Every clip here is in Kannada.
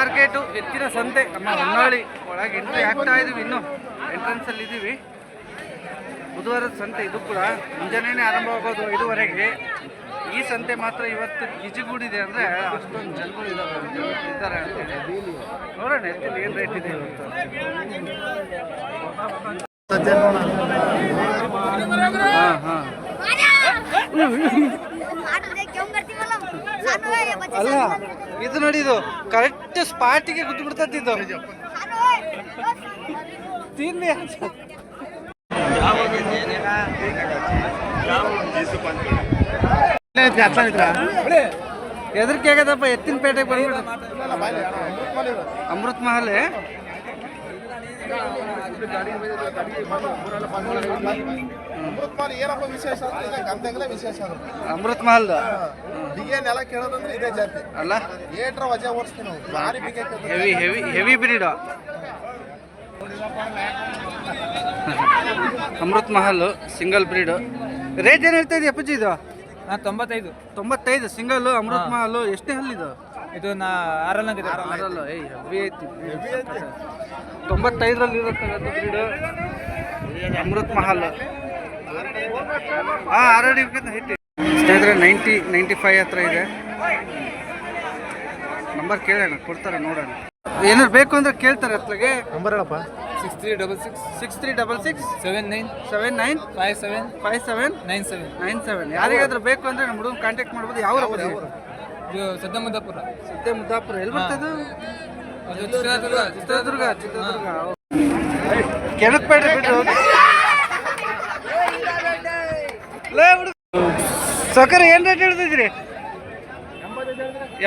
ಮಾರ್ಕೆಟು, ಎತ್ತಿನ ಸಂತೆ ನಮ್ಮ ಹೊನ್ನಾಳಿ ಒಳಗೆ ಎಂಟ್ರಿ ಆಗ್ತಾ ಇದೀವಿ. ಇನ್ನು ಎಂಟ್ರೆನ್ಸಲ್ಲಿ ಇದ್ದೀವಿ. ಬುಧವಾರದ ಸಂತೆ ಇದು ಕೂಡ ಮುಂಜಾನೆ ಆರಂಭವಾಗೋದು 5ವರೆಗೆ. ಈ ಸಂತೆ ಮಾತ್ರ ಇವತ್ತು ಗಿಜಿಗೂಡಿದೆ ಅಂದರೆ ಅಷ್ಟೊಂದು ಜನಗಳು ಇದ್ದಾರೆ ಅಂತೇಳಿ. ನೋಡೋಣ ಎತ್ತಿನ ಏನು ರೇಟ್ ಇದೆ ಇವತ್ತು. ಹಾಂ ಹಾಂ ಅಲ್ಲ, ಇದು ನೋಡಿ, ಇದು ಕರೆಕ್ಟ್ ಸ್ಪಾಟಿಗೆ ಗುದ್ದು ಬಿಡ್ತಿದ್ದು. ತಿನ್ನಿ ಎದಕ್ಕೆ ಆಗದಪ್ಪ, ಎತ್ತಿನ ಪೇಟೆಗೆ ಬಂದ್ಬಿಡ. ಅಮೃತ್ ಮಹಲ್ ಏನಪ್ಪ ವಿಶೇಷ ಅಂದ್ರೆ ವಿಶೇಷ ಅಮೃತ್ ಮಹಲ್ ನೆಲ ಕೇಳೋದಂದ್ರೆ ಇದೇ ಜಾತಿ ಅಲ್ಲ. ಏಟ್ರ ವಜಾ ಓಡಿಸ್ತೀವಿ ನಾವು. ಭಾರಿ heavy heavy heavy breed Amrit Mahal single breed. Rate ಏನು ಹೇಳ್ತಾ ಇದೆಯಾ ಅಪ್ಪಾಜಿ ಇದು? 95 ಸಿಂಗಲ್ ಅಮೃತ್ ಮಹಲ್. ಎಷ್ಟೇ ಹಲ್ಲಿದು? ಇದು ಆರಲ್ಲ. ಏಯ್ ಹೆವಿ ಐತಿ. 95ರಲ್ಲಿ ಇರುತ್ತೆ ಬ್ರೀಡ್ ಅಮೃತ್ ಮಹಲ್. ಹಾಂ, ಆಲ್ರೆಡಿ ಸ್ನೇಹಿತರೆ 95 ಹತ್ರ ಇದೆ. ನಂಬರ್ ಕೇಳೋಣ, ಕೊಡ್ತಾರೆ, ನೋಡೋಣ. ಏನಾರು ಬೇಕು ಅಂದ್ರೆ ಕೇಳ್ತಾರೆ ಅತ್ಲಾಗೆ. ನಂಬರ್ ಹೇಳಪ್ಪ. 6366 79 57 97. ಯಾರಿಗಾದ್ರೂ ಬೇಕು ಅಂದ್ರೆ ನಮ್ಮ ಹುಡುಗನ ಕಾಂಟ್ಯಾಕ್ಟ್ ಮಾಡ್ಬೋದು. ಯಾವ ಇದು ಸದ್ಯಮುದ್ದಾಪುರ. ಎಲ್ಲಿ ಬರ್ತದೆ? ಚಿತ್ರದುರ್ಗ. ಕೆಣಕ್ಬೇಡ್ರಿ ಬಿಡ್ರಿ. ಸೌಕರ್ ಏನು ರೇಟ್ ಹೇಳ್ತಿದ್ರಿ?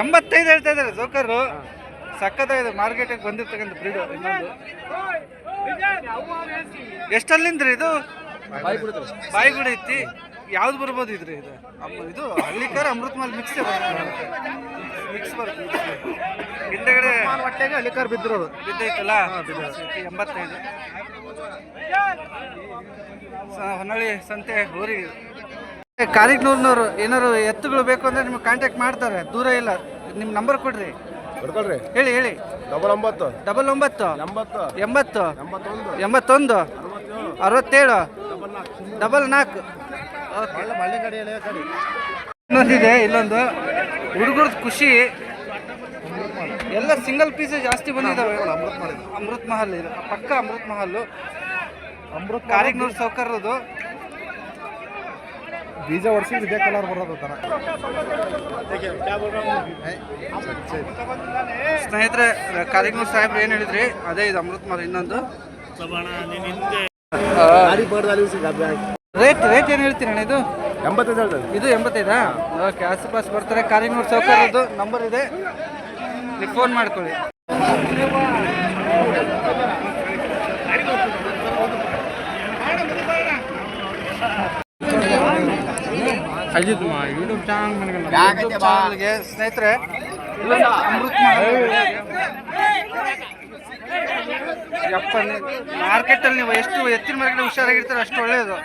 85 ಹೇಳ್ತಾ ಇದ್ದಾರೆ ಸೌಕರು. ಸಕ್ಕತ್ತಾಗಿದೆ. ಮಾರ್ಕೆಟಿಗೆ ಬಂದಿರ್ತಕ್ಕಂಥ ಬ್ರೀಡ್. ಇನ್ನೊಂದು ಎಷ್ಟಲ್ಲಿಂದ್ರಿ ಇದು? ಬಾಯಿಗುಡಿ ಐತಿ. ಯಾವ್ದು ಬರ್ಬೋದು ಇದ್ರಿ? ಇದು ಹಳ್ಳಿಕಾರ ಅಮೃತ್ ಮಹಲ್ ಮಿಕ್ಸ್ ಬರುತ್ತೆ. ಹಿಂದೆಗಡೆ ಹೊಟ್ಟೆಗೆ ಹಳ್ಳಿಕಾರ ಬಿದ್ದಿರೋದು ಬಿದ್ದೈತಲ್ಲ. 85 ಹೊನ್ನಾಳಿ ಸಂತೆ ಊರಿಗೆ. ಕಾರಿಗ್ನೂರ್ನವ್ರು ಏನಾರು ಎತ್ತುಗಳು ಬೇಕು ಅಂದ್ರೆ ನಿಮ್ಗೆ ಕಾಂಟ್ಯಾಕ್ಟ್ ಮಾಡ್ತಾರೆ. ದೂರ ಇಲ್ಲ. ನಿಮ್ಮ ನಂಬರ್ ಕೊಡ್ರಿ. ಹೇಳಿ 99 80 81 67 44. ಇನ್ನೊಂದಿದೆ, ಇಲ್ಲೊಂದು ಹುಡುಗರದ್ದು ಖುಷಿ. ಎಲ್ಲ ಸಿಂಗಲ್ ಪೀಸ್ ಜಾಸ್ತಿ ಬಂದಿದ್ದಾವೆ. ಅಮೃತ್ ಮಹಲ್ ಇದು ಪಕ್ಕ. ಅಮೃತ್ ಮಹಲ್ ಕಾರಿಗ್ನೂರು ಸೌಕರ್ಯದು. ಬೀಜ ವರ್ಷ ಇದೇ ಕಲರ್ ಬರೋದು ತರ. ಸ್ನೇಹಿತರೆ, ಕಾರಿಗ್ನೂರು ಸಾಹೇಬ್ರು ಏನು ಹೇಳಿದ್ರಿ ಅದೇ ಇದು ಅಮೃತ್ ಮಹಲ್. ಇನ್ನೊಂದು ರೇಟ್ ಏನು ಹೇಳ್ತೀನಿ ಅಣ್ಣ? ಇದು 85. ಇದು 85. ಓಕೆ, ಆಸುಪಾಸು ಬರ್ತಾರೆ. ಕಾರಿಗ್ನೂರು ಸೌಕರ್ಯದ್ದು ನಂಬರ್ ಇದೆ, ನೀವು ಫೋನ್ ಮಾಡ್ಕೊಳ್ಳಿ. ಯೂಟ್ಯೂಬ್ ಚಾನಲ್ಗೆ ಸ್ನೇಹಿತರೆ ಅಮೃತ್ ಮಹಲ್. ಮಾರ್ಕೆಟಲ್ಲಿ ನೀವು ಎಷ್ಟು ಎತ್ತಿನ ಮಾರ್ಕೆಟ್ ಹುಷಾರಾಗಿರ್ತಾರೆ ಅಷ್ಟು ಒಳ್ಳೆಯದು.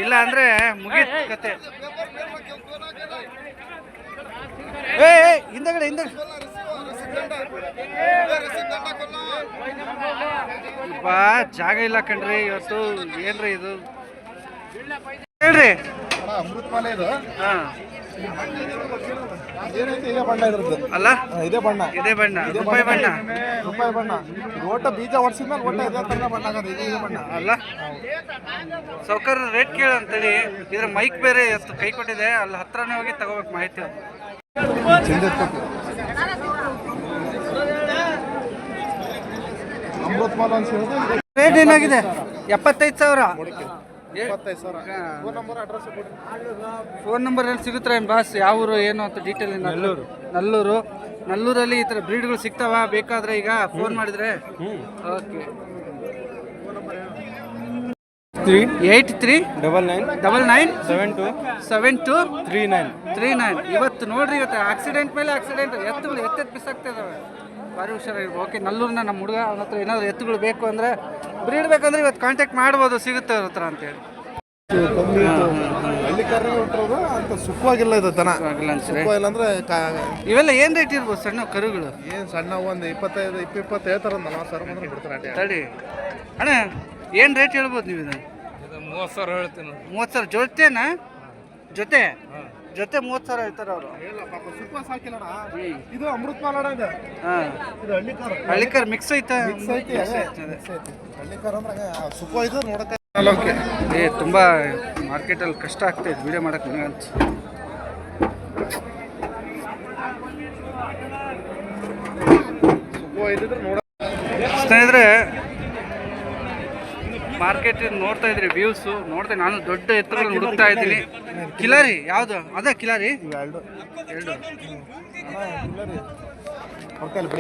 ಇಲ್ಲ ಅಂದರೆ ಮುಗೀತು ಕತೆ. ಹಿಂದಗಡೆ ಬಾ, ಜಾಗ ಇಲ್ಲ ಕಣ್ರಿ ಇವತ್ತು. ಏನ್ರಿ ಇದು ಹೇಳ್ರಿ? ಅಮೃತ್ ಮಹಲ್ ಇದು. ಹಾಂ, ಇದೇ ಬಣ್ಣ ಇದ್ರದ್ದು ಅಲ್ಲ. ಇದೇ ಬಣ್ಣ ರೂಪಾಯಿ ಬಣ್ಣ. ಒಟ್ಟ ಬೀಜ ವರ್ಷದ್ಮೇಲೆ ಒಟ್ಟ ಇದೇ ತರ ಬಣ್ಣ ಆಗೋದು. ಇದೇ ಬಣ್ಣ ಅಲ್ಲ. ಸೌಕರ್ಯ ರೇಟ್ ಕೇಳಂತೇಳಿ ಇದ್ರ ಮೈಕ್ ಬೇರೆ ಎಷ್ಟು ಕೈ ಕೊಟ್ಟಿದೆ. ಅಲ್ಲಿ ಹತ್ರನೇ ಹೋಗಿ ತಗೋಬೇಕು ಮಾಹಿತಿ. ಅಮೃತ್ ಮಹಲ್ ಅಂತ ಹೇಳಿದ್ರೆ ರೇಟ್ ಏನಾಗಿದೆ? 75,000. ಫೋನ್ ನಂಬರ್ ಏನು ಸಿಗುತ್ತಾ ಏನು ಬಾಸ್? ಯಾವ ಊರು ಏನು ಅಂತ ಡೀಟೇಲ್? ನಲ್ಲೂರಲ್ಲಿ ಈ ಥರ ಬ್ರೀಡ್ಗಳು ಸಿಗ್ತಾವ. ಬೇಕಾದ್ರೆ ಈಗ ಫೋನ್ ಮಾಡಿದ್ರೆ. ಓಕೆ, 8399727239. ಇವತ್ತು ನೋಡ್ರಿ, ಇವತ್ತು ಆಕ್ಸಿಡೆಂಟ್ ಮೇಲೆ ಆಕ್ಸಿಡೆಂಟ್. ಎತ್ತುಗಳು ಬಿಸಾಕ್ತಾ ಇದಾವೆ. ಭಾರಿ ಹುಷಾರಾಗಿರ್ಬೋದು. ಓಕೆ, ನಲ್ಲೂರಿನ ನಮ್ಮ ಹುಡುಗ, ಅವನ ಹತ್ರ ಏನಾದ್ರು ಎತ್ತುಗಳು ಬೇಕು ಅಂದರೆ ಬ್ರೀಡ್ ಬೇಕಂದ್ರೆ ಇವತ್ತು ಕಾಂಟ್ಯಾಕ್ಟ್ ಮಾಡ್ಬೋದು, ಸಿಗುತ್ತೆ ಅವ್ರ ಹತ್ರ ಅಂತೇಳಿ. ಕಮ್ಮಿ ಹಳ್ಳಿ ಕಾರ್ಯ ಹುಟ್ಟಿರೋದು ಅಂತ ಸುಖವಾಗಿಲ್ಲ ಇದು ದನ. ಆಗಿಲ್ಲ ಅನ್ಸ್ರಿ. ಸುಖ ಇಲ್ಲ ಅಂದ್ರೆ ಇವೆಲ್ಲ ಏನು ರೇಟ್ ಇರ್ಬೋದು ಸಣ್ಣ ಕರುಗಳು? ಏನು ಸಣ್ಣ ಒಂದು 25 ಹೇಳ್ತಾರ 40 ಸಾವಿರ ಮಾತ್ರ ಬಿಡ್ತಾರೆ ಅಡ್ಡಿ. ತಡಿ ಅಣ್ಣ, ಏನು ರೇಟ್ ಹೇಳ್ಬೋದು ನೀವು ಇದು? 30,000 ಹೇಳ್ತೀನಿ. 30,000 ಜೊತೆನಾ? ಜೊತೆ 30,000 ಹೇಳ್ತಾರೆ ಅವರು. ಇಲ್ಲ ಪಾಪ ಸುಖ ಸಾಕಿಲ್ಲಣ. ಇದು ಅಮೃತ ಮಾಲಡ ಇದೆ. ಹಾಂ, ಇದು ಹಳ್ಳಿ ಕಾರ್. ಹಳ್ಳಿಕರ್ ಮಿಕ್ಸ್ ಐತಾ? ಮಿಕ್ಸ್ ಐತಿ. ಹಳ್ಳಿ ಕಾರ್ ಅಂದ್ರೆ ಸುಖ ಇದು ನೋಡಕ್ಕೆ. ತುಂಬ ಮಾರ್ಕೆಟಲ್ಲಿ ಕಷ್ಟ ಆಗ್ತಾಯಿದೆ ವಿಡಿಯೋ ಮಾಡೋಕ್ಕೆ ನನಗಂತ. ಸುಖ ಇದ್ದಿದ್ರೆ ನೋಡ. ಸ್ನೇಹಿತರೆ, ಮಾರ್ಕೆಟ್ ನೋಡ್ತಾ ಇದ್ರಿ ವ್ಯೂಸು ನೋಡ್ತಾ, ನಾನು ದೊಡ್ಡ ಎತ್ತರಗಳು ಹುಡುಕ್ತಾ ಇದ್ದೀನಿ. ಕಿಲಾರಿ ಯಾವುದು? ಅದೇ ಕಿಲಾರಿ ಎರಡು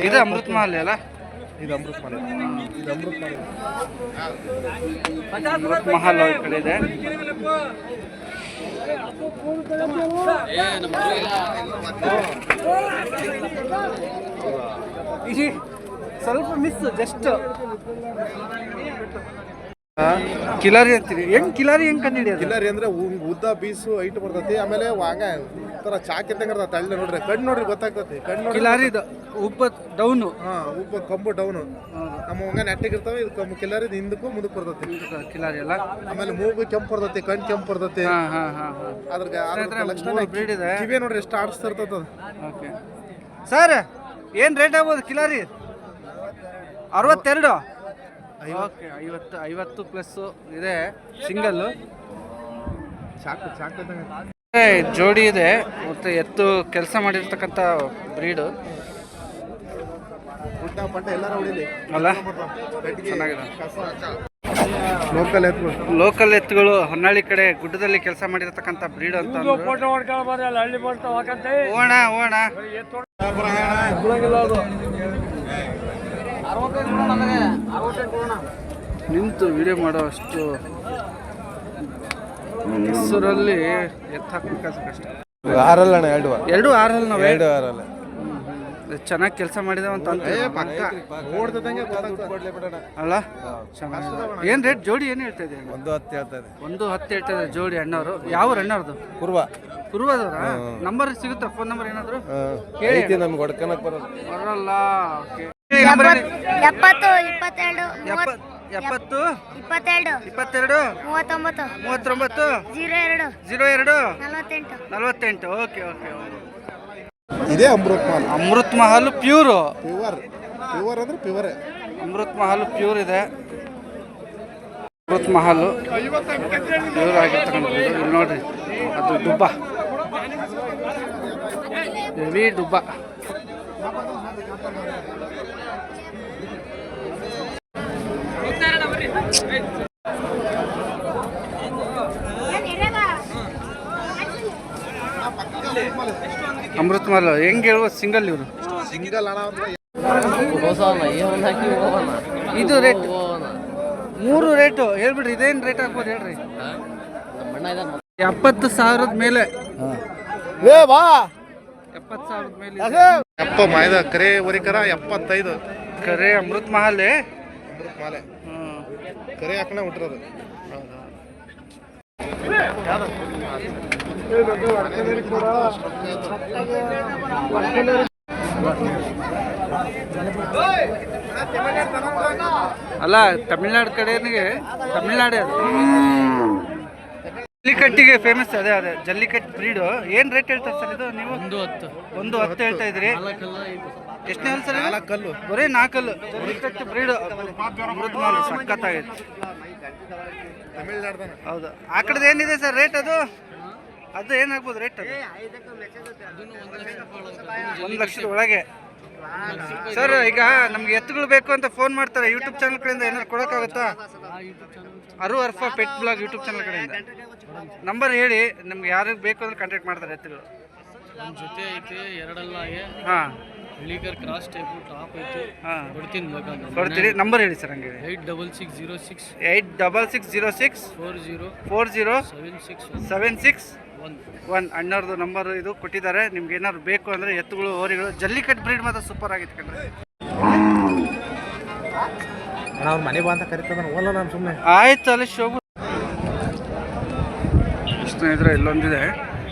ಇದು ಅಮೃತ ಮಹಲ್ ಅಲ್ಲ? ಇದು ಅಮೃತ ಮಹಲ್. ಇದು ಅಮೃತ ಮಹಲ್. ಅಮೃತ ಮಹಲ್ ಈ ಕಡೆ ಇದೆ. ಸ್ವಲ್ಪ ಮಿಸ್ ಜಸ್ಟ್ ಕಿಲಾರಿ ಅಂತೀರಿ. ಹೆಂಗ್ ಕಿಲಾರಿ ಹೆಂಗ್ ಕಂಡಿಡಿಯೋದು? ಕಿಲಾರಿ ಅಂದ್ರೆ ಉದ್ದ ಬೀಸು ಹೈಟ್ ಬರ್ತೈತಿ. ಆಮೇಲೆ ವಾಂಗ ತರ ಚಾಕ್ ಇದ್ದಂಗೆ ಇರ್ತೈತೆ. ತಳ್ಳಿ ನೋಡ್ರಿ, ಕಣ್ಣು ನೋಡ್ರಿ ಗೊತ್ತಾಗ್ತೈತಿ. ಕಣ್ಣು ನೋಡಿ ಕಿಲಾರಿ ಉಪ್ಪ ಡೌನು. ಉಪ್ಪ ಕಂಬು ಡೌನು. ನಮ್ಮ ಹಂಗ ನೆಟ್ಟಿಗೆ ಇರ್ತಾವೆ. ಇದು ಕಂಬು ಕಿಲಾರಿ ಹಿಂದಕ್ಕೂ ಮುಂದಕ್ಕೆ ಬರ್ತೈತಿ. ಕಿಲಾರಿ ಅಲ್ಲ. ಆಮೇಲೆ ಮೂಗು ಕೆಂಪು ಬರ್ತೈತಿ, ಕಣ್ಣು ಕೆಂಪು ಬರ್ತೈತಿ. ಅದ್ರ ಲಕ್ಷಣ ಬ್ರೀಡ್ ಇದೆ. ಕಿವಿ ನೋಡ್ರಿ ಎಷ್ಟು ಆಡಿಸ್ತಾ ಇರ್ತೈತ. ಓಕೆ ಸರ್, ಏನು ರೇಟ್ ಆಗ್ಬೋದು ಕಿಲಾರಿ? 62. ಓಕೆ, 50 ಪ್ಲಸ್ ಇದೆ ಸಿಂಗಲ್ಲು. ಚಾಕ್ ಜೋಡಿ ಇದೆ ಮತ್ತು ಎತ್ತು ಕೆಲಸ ಮಾಡಿರ್ತಕ್ಕಂಥ ಬ್ರೀಡು ಪಟ್ಟ ಎಲ್ಲಾರು ಹೊಡಿಲಿ ಅಲ್ಲ? ಚೆನ್ನಾಗಿದೆ. ಲೋಕಲ್ ಎತ್ತುಗಳು ಹೊನ್ನಾಳಿ ಕಡೆ ಗುಡ್ಡದಲ್ಲಿ ಕೆಲಸ ಮಾಡಿರ್ತಕ್ಕಂಥ ಬ್ರೀಡ್ ಅಂತ. ಓಣ ನಿಂತು ವಿಡಿಯೋ ಮಾಡೋ ಅಷ್ಟು ಹೆಸರಲ್ಲಿ ಎತ್ತು ಹಾಕ್ಬೇಕಾದ್ರೆ ಕಷ್ಟ. ಆರಲ್ಲ ಎರಡು ಆರಲ್ಲ ನಾವು ಆರಲ್ಲ ಚೆನ್ನಾಗಿ ಕೆಲಸ ಮಾಡಿದಾವ ಅಂತ ಪಕ್ಕ ನೋಡ್ದಂಗೆ ಅಲ್ಲ? ಚೆನ್ನಾಗಿ. ಏನು ರೇಟ್ ಜೋಡಿ ಏನು ಹೇಳ್ತಾ ಇದೆ? 110 ಹೇಳ್ತಾ ಇದೆ. 110 ಹೇಳ್ತಾ ಇದೆ ಜೋಡಿ. ಅಣ್ಣವರು ಯಾವ ಅಣ್ಣವ್ರದ್ದು? ಕುರುವಾದವ್ರ? ನಂಬರ್ ಸಿಗುತ್ತಾ? ಫೋನ್ ನಂಬರ್ ಏನಾದ್ರು ಹೇಳಿ. ನಮ್ಗೆ ಹೊಡ್ಕೊಳಕ್ ಬರಲ್ಲ. ಓಕೆ. 70 22 70 22 22 39 39 02 02 48 48. ಓಕೆ. ಇದೇ ಅಮೃತ್ ಮಹಲ್. ಅಮೃತ್ ಮಹಲ್ ಪ್ಯೂರ್ ಅಂದ್ರೆ ಪ್ಯೂರೇ. ಅಮೃತ್ ಮಹಲ್ ಪ್ಯೂರ್ ಇದೆ. ಅಮೃತ್ ಮಹಲ್ ಪ್ಯೂರ್ ಆಗಿರ್ತಕ್ಕಂಥದ್ದು. ಇಲ್ಲಿ ನೋಡ್ರಿ, ಅದು ಡುಬ್ಬ, ಹೆವಿ ಡುಬ್ಬ. ಅಮೃತ್ ಮಹಲ್ ಹೆಂಗೆ ಹೇಳ್ಬೋದು? ಸಿಂಗಲ್ ಇವರು ಸಿಂಗಲ್ ಹಣ ಇದು ರೇಟ್ 3 ರೇಟು ಹೇಳ್ಬಿಡ್ರಿ. ಇದೇನು ರೇಟ್ ಆಗ್ಬೋದು ಹೇಳ್ರಿ? 70,000 ಮೇಲೆ. 70,000 ಮೇಲೆ ಮಾಯ್ದ ಕರೆ ವರಿಕರ 75 ಕರೆ ಅಮೃತ್ ಮಹಲ್. ಅಮೃತ್ ಮಹಲ್ ಕರೆ ಹಾಕಣೆ ಹುಟ್ಟಿರೋದು. ಅಲ್ಲ, ತಮಿಳ್ನಾಡು ಕಡೆನಿಗೆ ತಮಿಳ್ನಾಡು ಅದು ಜಲ್ಲಿಕಟ್ಟಿಗೆ ಫೇಮಸ್. ಅದೇ ಜಲ್ಲಿಕಟ್ಟು ಬ್ರೀಡು. ಏನು ರೇಟ್ ಹೇಳ್ತಾರೆ ಸರ್ ಇದು ನೀವು? 110 ಹೇಳ್ತಾ ಇದ್ರಿ. ಎಷ್ಟನೇ ಹಲ್ಲು ಸರ್? 4 ಕಲ್ಲು. ಬರೀ 4 ಕಲ್ಲು ಜಲ್ಲಿಕಟ್ಟು ಬ್ರೀಡು. ಅಮೃತ್ ಮಹಲ್ ಸಖತ್ತಾಗೈತೆ. ತಮಿಳ್ನಾಡ್ದಾನ. ಹೌದು. ಆ ಕಡೆದು ಏನಿದೆ ಸರ್ ರೇಟ್? ಅದು ಏನಾಗ್ಬೋದು ರೇಟ್? ಅದು 1 ಲಕ್ಷದ ಒಳಗೆ. ಸರ್, ಈಗ ನಮ್ಗೆ ಎತ್ತುಗಳು ಬೇಕು ಅಂತ ಫೋನ್ ಮಾಡ್ತಾರೆ ಯೂಟ್ಯೂಬ್ ಚಾನಲ್ ಕಡೆಯಿಂದ. ಏನಾದ್ರು ಕೊಡೋಕ್ಕಾಗುತ್ತಾ? Arfa pet blog YouTube channel ಕಡೆಯಿಂದ ನಂಬರ್ ಹೇಳಿ. ನಮ್ಗೆ ಯಾರಿಗೆ ಬೇಕು ಅಂದ್ರೆ ಕಾಂಟ್ಯಾಕ್ಟ್ ಮಾಡ್ತಾರೆ ಎತ್ತುಗಳು. ನಮ್ಮ ಜೊತೆ ಐತೆ, ಎರಡಲ್ಲ. ಹಾಂ, ಹಳ್ಳಿಕರ್ ಕ್ರಾಸ್ ಟೈಪು ಟಾಪ್ ಐತೆ. ಕೊಡ್ತೀನಿ ಬೇಕಾದ್ರೆ. ಕೊಡ್ತೀರಿ? ನಂಬರ್ ಹೇಳಿ ಸರ್. ಹಂಗೆ 86606 86606 40 7661 ಅಣ್ಣವ್ರದ್ದು ನಂಬರ್ ಇದು ಕೊಟ್ಟಿದ್ದಾರೆ. ನಿಮ್ಗೆ ಏನಾದ್ರು ಬೇಕು ಅಂದರೆ ಎತ್ತುಗಳು, ಹೋರಿಗಳು, ಜಲ್ಲಿಕಟ್ಟು ಬ್ರೀಡ್ ಮಾತ್ರ ಸೂಪರ್ ಆಗಿತ್ತು ಕಣ್ರಿ. ಅವ್ರ ಮನೆ ಬಾ ಅಂತ ಕರಿತದ. ನಾನು ಸುಮ್ಮನೆ ಆಯ್ತು, ಅಲ್ಲಿ ಶೋಭು ಸ್ನೇಹಿತರೆ ಇಲ್ಲೊಂದಿದೆ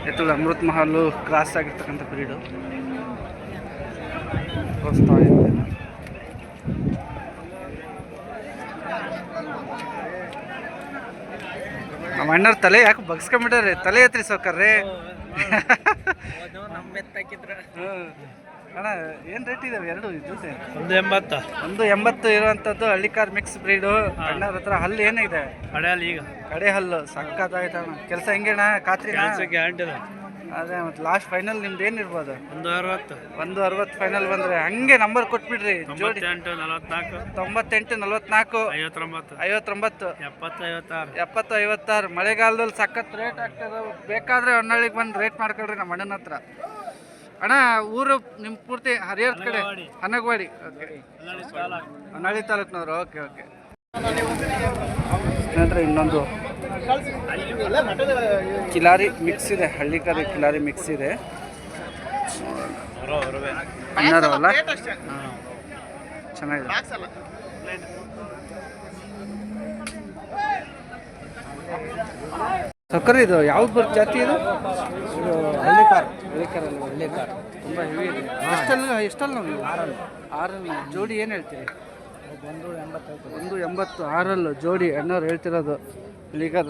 ಎತ್ತುಗಳು ಅಮೃತ್ ಮಹಲ್ ಕ್ರಾಸ್ ಆಗಿರ್ತಕ್ಕಂಥ ಬ್ರೀಡು ತೋರಿಸ್ತಾ ಇದೆ. ನಮ್ಮ ಅಣ್ಣರ ತಲೆ ಯಾಕೆ ಬಗ್ಸ್ಕೊಂಬಿಟ್ಟಾರೆ, ತಲೆ ಎತ್ರಿ ಸೌಕರ್ರೆ. ಅಣ್ಣ ಏನು ರೇಟ್ ಇದಾವೆ ಎರಡು ಜೊತೆ? 180. 180 ಇರುವಂಥದ್ದು ಹಳ್ಳಿಕಾರ್ ಮಿಕ್ಸ್ ಬ್ರೀಡು. ಅಣ್ಣರ ಹತ್ರ ಹಲ್ಲು ಏನಿದೆ? ಕಡೆಯಲ್ಲಿ ಈಗ ಕಡೆ ಹಲ್ಲು ಸಕ್ಕತ್ತಾಯ್ತು ಅಣ್ಣ. ಕೆಲಸ ಹೆಂಗಣ್ಣ? ಖಾತ್ರಿನಾ? ಗ್ಯಾರಂಟಿ ಇದೆ. ಅದೇ ಮತ್ತು ಲಾಸ್ಟ್ ಫೈನಲ್ ನಿಮ್ದು ಏನಿರ್ಬೋದು? 160. 160 ಫೈನಲ್ ಬಂದರೆ ಹಂಗೆ ನಂಬರ್ ಕೊಟ್ಬಿಡ್ರಿ. ಜೋಡಿ 98 44 98 44 59 59 70 56 70 56. ಮಳೆಗಾಲದಲ್ಲಿ ಸಖತ್ ರೇಟ್ ಆಗ್ತದೆ. ಬೇಕಾದರೆ ಹೊನ್ನಳ್ಳಿಗೆ ಬಂದು ರೇಟ್ ಮಾಡ್ಕೊಳ್ರಿ ನಮ್ಮ ಅಣ್ಣನ ಹತ್ರ. ಅಣ್ಣ ಊರು ನಿಮ್ಮ ಪೂರ್ತಿ ಹರಿಹರದ ಕಡೆ? ಹನಗವಾಡಿ. ಓಕೆ, ಹೊನ್ನಳ್ಳಿ ತಾಲೂಕಿನವರು. ಓಕೆ ಓಕೆ ಸ್ನೇಹಿತರೆ ಇನ್ನೊಂದು ಕಿಲಾರಿ ಮಿಕ್ಸ್ ಇದೆ, ಹಳ್ಳಿಕಾರಿ ಕಿಲಾರಿ ಮಿಕ್ಸ್ ಇದೆ. ಅಣ್ಣರವಲ್ಲ, ಚೆನ್ನಾಗಿದೆ. ಸಕ್ಕರೆ ಇದು ಯಾವ್ದು ಬರುತ್ತೆ ಜಾತಿ ಇದು? ಹಳ್ಳಿಕಾರ್. ಹಳ್ಳಿಕಾರ್ ತುಂಬ ಹೆವಿ ಇದೆ. ಎಷ್ಟಲ್ಲ ನಾವು? ಆರಲ್ಲ ಜೋಡಿ ಏನು ಹೇಳ್ತೀರಿ? 180 ಆರಲ್ಲು ಜೋಡಿ ಅಣ್ಣವ್ರು ಹೇಳ್ತಿರೋದು. ಹಳ್ಳಿಕಾರ್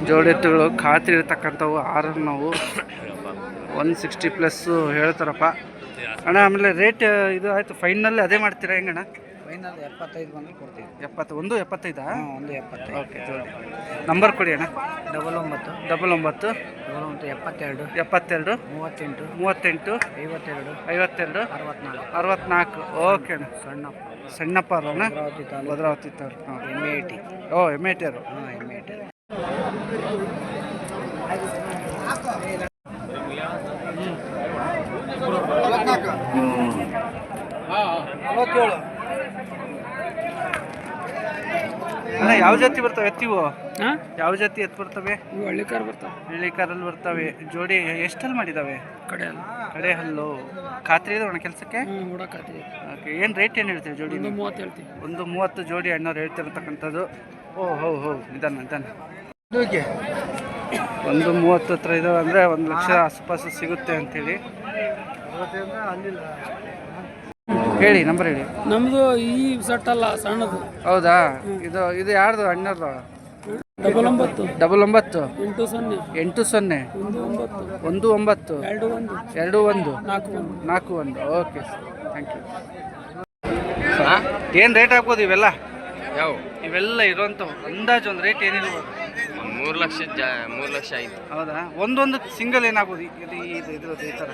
ಜೋಡಿ ಎತ್ತುಗಳು ಖಾತ್ರಿ ಇರ್ತಕ್ಕಂಥವು. ಆರನ್ನು ನಾವು 160+ ಹೇಳ್ತಾರಪ್ಪ ಅಣ್ಣ. ಆಮೇಲೆ ರೇಟ್ ಇದು ಆಯಿತು ಫೈನಲ್ ಅದೇ ಮಾಡ್ತೀರಾ ಹೆಂಗಣ್ಣ? ಫೈನಲ್ 75 ಬಂದು ಕೊಡ್ತೀವಿ. 70 175? 170. ಓಕೆ ಜೋಡಿ ನಂಬರ್ ಕೊಡಿ ಅಣ್ಣ. 99 99 72 72 38 38 52 52 64 64. ಓಕೆ ಅಣ್ಣ. ಸಣ್ಣಪ್ಪ ಅಣ್ಣ, ಭದ್ರಾವತಿ ತಾಲೂಕು ಭದ್ರಾವತಿ ತಾಲೂಕು. MAT. ಓ MAT ಅವರು. MAT. ಅಣ್ಣ ಯಾವ ಜಾತಿ ಬರ್ತವೆ ಎತ್ತಿವು? ಹಾಂ, ಯಾವ ಜಾತಿ ಎತ್ತು ಬರ್ತವೆ? ಇವು ಹಳ್ಳಿಕಾರ್ ಬರ್ತಾವೆ. ಹಳ್ಳಿಕಾರಲ್ಲಿ ಬರ್ತವೆ. ಜೋಡಿ ಎಷ್ಟಲ್ಲಿ ಮಾಡಿದ್ದಾವೆ? ಕಡೆಯಲ್ಲಿ ಕಡೆ ಹಲ್ಲು ಖಾತ್ರಿ ಇದೆ ಅಣ್ಣ ಕೆಲಸಕ್ಕೆ? ಹುಡಕಾಗ್ತೀವಿ. ಓಕೆ, ಏನು ರೇಟ್ ಏನು ಹೇಳ್ತೀವಿ ಜೋಡಿ? 130 ಹೇಳ್ತೀವಿ. 130 ಜೋಡಿ ಅಣ್ಣವ್ರು ಹೇಳ್ತಿರತಕ್ಕಂಥದ್ದು. ಹೋ ನಿಧಾನ 130 ಹತ್ರ ಇದಾವೆ ಅಂದರೆ 1 ಲಕ್ಷ ಆಸುಪಾಸು ಸಿಗುತ್ತೆ ಅಂತೇಳಿ ಹೇಳಿ. ನಂಬರ್ ಹೇಳಿ. ನಮ್ಮದು ಈ ಸೆಟ್ ಅಲ್ಲ, ಸಣ್ಣದು. ಹೌದಾ? ಇದು ಯಾರ್ದು ಅಣ್ಣರ್ದು? 99 99 80 80 19 21 41 41. Okay sir, thank you. ಏನು ರೇಟ್ ಆಗ್ಬೋದು ಇವೆಲ್ಲ? ಯಾವ ಇವೆಲ್ಲ ಇರುವಂಥವು ಅಂದಾಜು ಒಂದು ರೇಟ್ ಏನಿರ್ಬೋದು? 3 ಲಕ್ಷ ಆಯ್ತು. ಹೌದಾ? ಒಂದೊಂದು ಸಿಂಗಲ್ ಏನಾಗ್ಬೋದು ಇದ್ರದ್ದು ಈ ಥರ?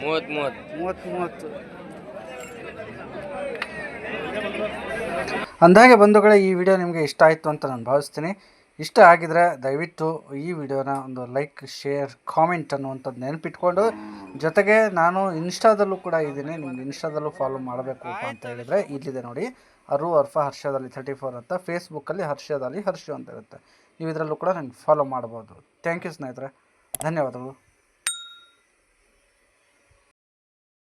30 ಅಂದಾಗೆ ಬಂಧುಗಳೇ, ಈ ವಿಡಿಯೋ ನಿಮಗೆ ಇಷ್ಟ ಆಯಿತು ಅಂತ ನಾನು ಭಾವಿಸ್ತೀನಿ. ಇಷ್ಟ ಆಗಿದರೆ ದಯವಿಟ್ಟು ಈ ವಿಡಿಯೋನ ಒಂದು ಲೈಕ್, ಶೇರ್, ಕಾಮೆಂಟ್ ಅನ್ನುವಂಥದ್ದು ನೆನಪಿಟ್ಕೊಂಡು, ಜೊತೆಗೆ ನಾನು ಇನ್ಸ್ಟಾದಲ್ಲೂ ಕೂಡ ಇದ್ದೀನಿ. ನಿಮ್ಗೆ ಇನ್ಸ್ಟಾದಲ್ಲೂ ಫಾಲೋ ಮಾಡಬೇಕು ಅಂತ ಹೇಳಿದರೆ ಇಲ್ಲಿದೆ ನೋಡಿ, ಅರ್ಫಾ ಹರ್ಷದಲ್ಲಿ 34 ಅಂತ. ಫೇಸ್ಬುಕ್ಕಲ್ಲಿ ಹರ್ಷು ಅಂತ ಇರುತ್ತೆ. ನೀವು ಇದರಲ್ಲೂ ಕೂಡ ನನಗೆ ಫಾಲೋ ಮಾಡ್ಬೋದು. ಥ್ಯಾಂಕ್ ಯು ಸ್ನೇಹಿತರೆ, ಧನ್ಯವಾದಗಳು.